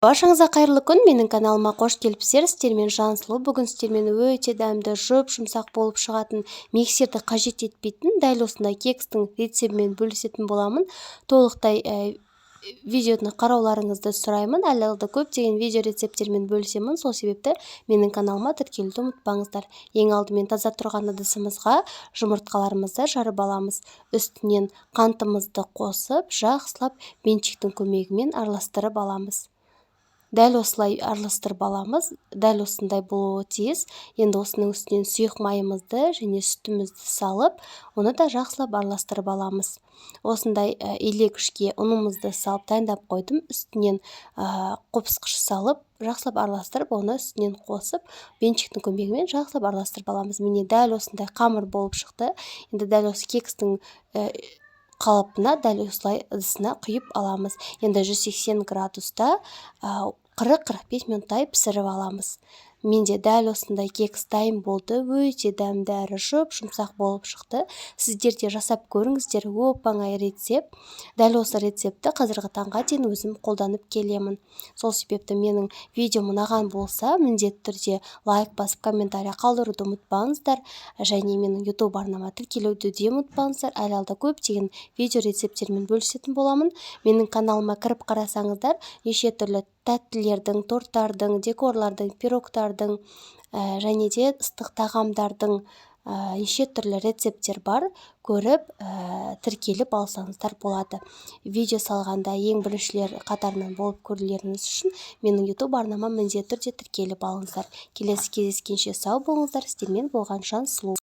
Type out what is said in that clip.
Баршаңызға қайырлы күн. Менің каналыма қош келіпсіздер. Сіздермен Жансұлу. Бүгін сіздермен өте дәмді, жұмсақ болып шығатын, миксерді қажет етпейтін дәл осындай кекстің рецебімен бөлісетін боламын. Толықтай видеоны қарауларыңызды сұраймын. Әлі көптеген видео рецептермен бөлісемін. Сол себепті менің каналыма тіркелуді ұмытпаңыздар. Ең алдымен таза тұрған ыдысымызға жұмыртқаларымызды жарып аламыз. Үстінен қантымызды қосып, жақсылап бенчиктің көмегімен араластырып аламыз. Дәл осылай араластырып аламыз. Дәл осындай болуы тиіс. Енді осының үстінен сұйық майымызды және сүтімізді салып, оны да жақсылап араластырып аламыз. Осындай илегішке ұнымызды салып дайындап қойдым. Үстінен қопсқыш салып, жақсылап араластырып, оны үстінен қосып, бенчиктің көмегімен жақсылап араластырып аламыз. Міне дәл осындай қамыр болып шықты. Енді дәл осы кекстің қалыпына дәл осылай ыдысына құйып аламыз. Енді 180 градуста 40-45 минуттай пісіріп аламыз. Менде дәл осындай кекс дайын болды. Өте дәмді әрі жұмсақ болып шықты. Сіздер де жасап көріңіздер. Оп-оңай рецепт. Дәл осы рецепті қазіргі таңға дейін өзім қолданып келемін. Сол себепті менің видеом ұнаған болса, міндетті түрде лайк басып, комментарий қалдыруды ұмытпаңыздар. Және менің YouTube арнама тіркелуді де ұмытпаңыздар. Әлі көптеген видео рецептермен бөлісетін боламын. Менің каналыма кіріп қарасаңыздар, неше түрлі тәттілердің, торттардың, декорлардың, пирогтардың және де ыстық тағамдардың неше түрлі рецепттер бар. Көріп, тіркеліп алсаңыздар болады. Видео салғанда ең біріншілер қатарынан болып көрулеріңіз үшін менің YouTube арнама міндетті түрде тіркеліп алыңыздар. Келесі кездескенше сау болыңыздар. Сіздермен болған Жансұлу.